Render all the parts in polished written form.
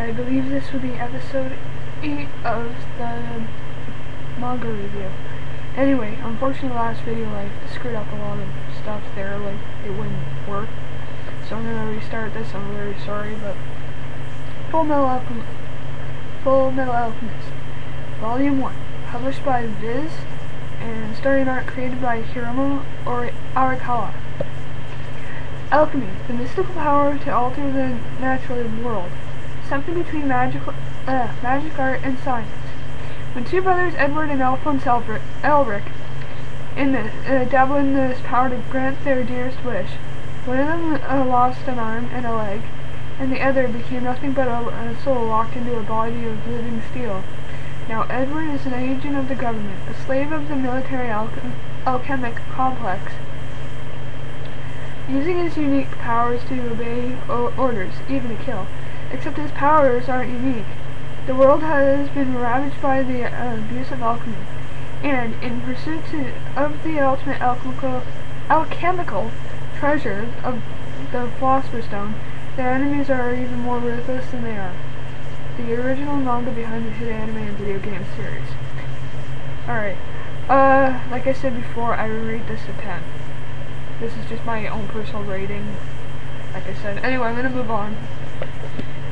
I believe this will be episode 8 of the manga review. Anyway, unfortunately last video I screwed up a lot of stuff there, like it wouldn't work. So I'm gonna restart this, I'm very sorry, but Full Metal Alchemist, Volume 1, published by Viz, and story and art created by Hiromu Arakawa. Alchemy, the mystical power to alter the natural world, something between magic art and science. When two brothers, Edward and Alphonse Elric, dabble in this power to grant their dearest wish, one of them lost an arm and a leg, and the other became nothing but a soul locked into a body of living steel. Now Edward is an agent of the government, a slave of the military alchemic complex, using his unique powers to obey orders, even to kill. Except his powers aren't unique. The world has been ravaged by the abuse of alchemy, and in pursuit of the ultimate alchemical treasure of the Philosopher's Stone, their enemies are even more ruthless than they are. The original manga behind the hit anime and video game series. Alright, like I said before, I would rate this a 10. This is just my own personal rating, like I said. Anyway, I'm gonna move on.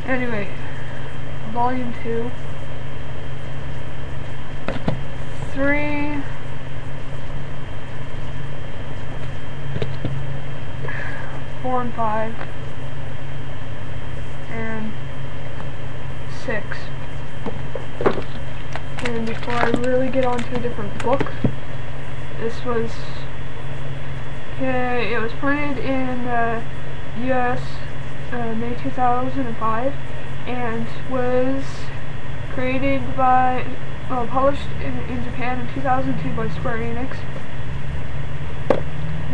Anyway, Volume 2, 3, 4 and 5, and 6. And before I really get on to a different book, this was, it was printed in US May 2005, and was created by, published in Japan in 2002 by Square Enix.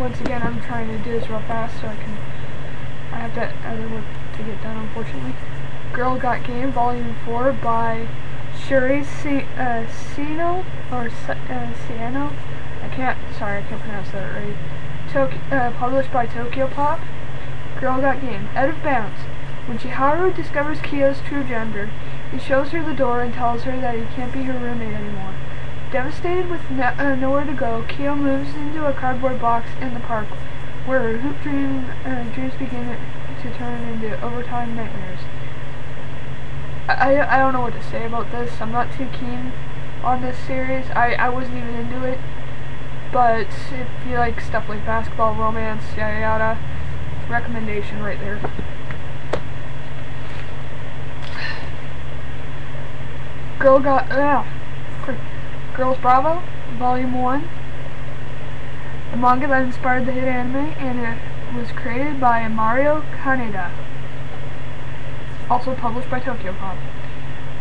Once again, I'm trying to do this real fast so I have that other work to get done, unfortunately. Girl Got Game, Volume 4 by Shuri Sino, or Sieno. I can't pronounce that right. Published by Tokyo Pop. Girl Got Game, Out of Bounds. When Chiharu discovers Kyo's true gender, he shows her the door and tells her that he can't be her roommate anymore. Devastated with nowhere to go, Kyo moves into a cardboard box in the park, where her hoop dreams begin to turn into overtime nightmares. I don't know what to say about this. I'm not too keen on this series. I wasn't even into it. But if you like stuff like basketball, romance, yada yada, recommendation right there. Girls Bravo, Volume 1. The manga that inspired the hit anime, and it was created by Mario Kaneda. Also published by Tokyo Pop.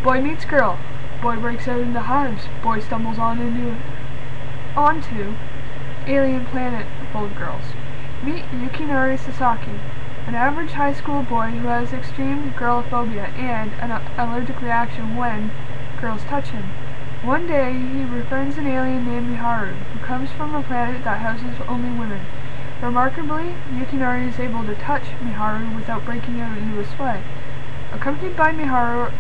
Boy meets girl. Boy breaks out into hives. Boy stumbles onto alien planet full of girls. Meet Yukinari Sasaki, an average high school boy who has extreme girlophobia and an allergic reaction when girls touch him. One day, he befriends an alien named Miharu, who comes from a planet that houses only women. Remarkably, Yukinari is able to touch Miharu without breaking out into a sweat. Accompanied by Miharu,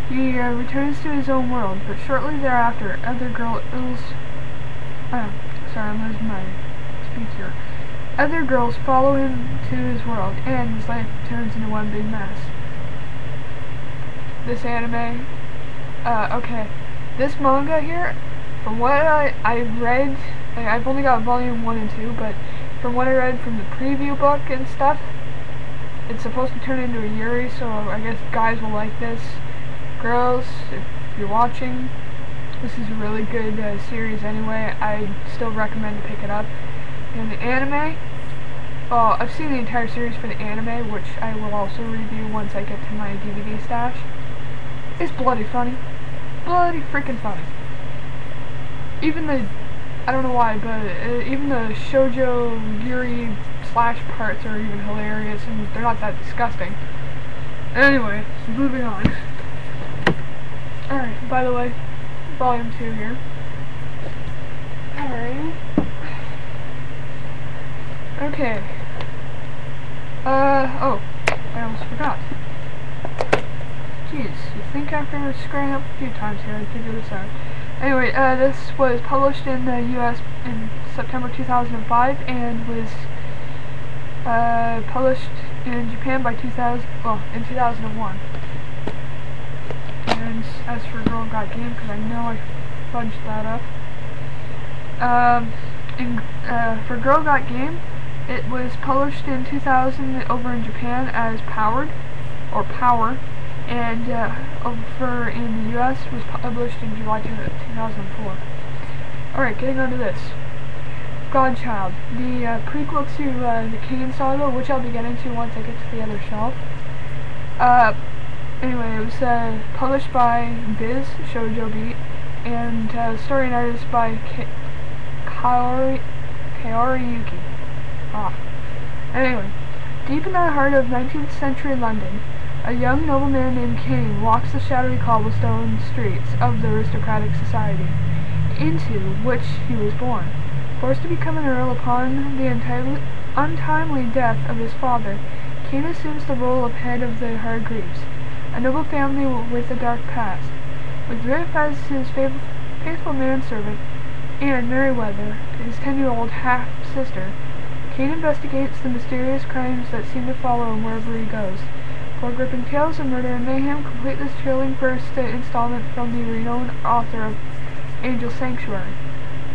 he returns to his own world, but shortly thereafter, other girls follow him to his world, and his life turns into one big mess. This anime, this manga here, from what I've read, I've only got Volume 1 and 2, but from what I read from the preview book and stuff, it's supposed to turn into a Yuri, so I guess guys will like this. Girls, if you're watching, this is a really good series anyway. I still recommend to pick it up. And the anime, well, I've seen the entire series for the anime, which I will also review once I get to my DVD stash. It's bloody funny. Bloody freaking funny. Even the, I don't know why, but even the shoujo Yuri slash parts are even hilarious, and they're not that disgusting. Anyway, moving on. Alright, by the way, Volume 2 here. Alright. Okay. Oh, I almost forgot. think after screwing up a few times here, I figured this out. Anyway, this was published in the U.S. in September 2005 and was published in Japan by in 2001. And as for Girl Got Game, because I know I fudged that up. For Girl Got Game, it was published in 2000 over in Japan as Power, and over in the US was published in July 2004. Alright, getting on to this. Godchild, the prequel to the Kane Saga, which I'll be getting to once I get to the other shelf. Anyway, it was published by Biz Shoujo Beat, and story and art is by Kaori Yuki. Anyway, deep in the heart of 19th century London, a young nobleman named Kane walks the shadowy cobblestone streets of the aristocratic society, into which he was born. Forced to become an earl upon the untimely death of his father, Kane assumes the role of head of the Hargreaves, a noble family with a dark past. With Griff as his faithful manservant, and Merryweather, his 10-year-old half-sister, Kane investigates the mysterious crimes that seem to follow him wherever he goes. Four gripping tales of murder and mayhem complete this thrilling first installment from the renowned author of Angel Sanctuary.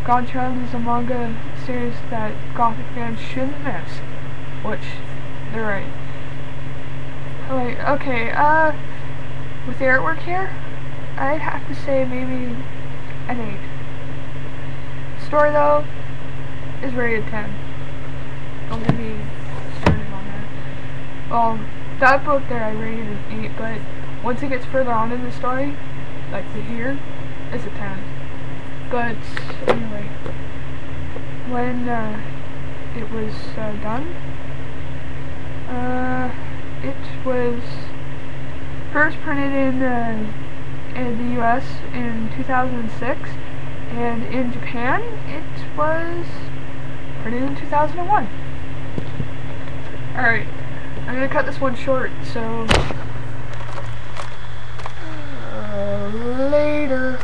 Godchild is a manga series that Gothic fans shouldn't miss, which, they're right. Okay, with the artwork here, I'd have to say maybe an 8. Story, though, is rated 10. Don't get me started on that. Well, that book there I rated an 8, but once it gets further on in the story, like the here, it's a 10. But anyway, when it was done, it was first printed in the U.S. in 2006, and in Japan it was printed in 2001. Alright, I'm gonna cut this one short, so later.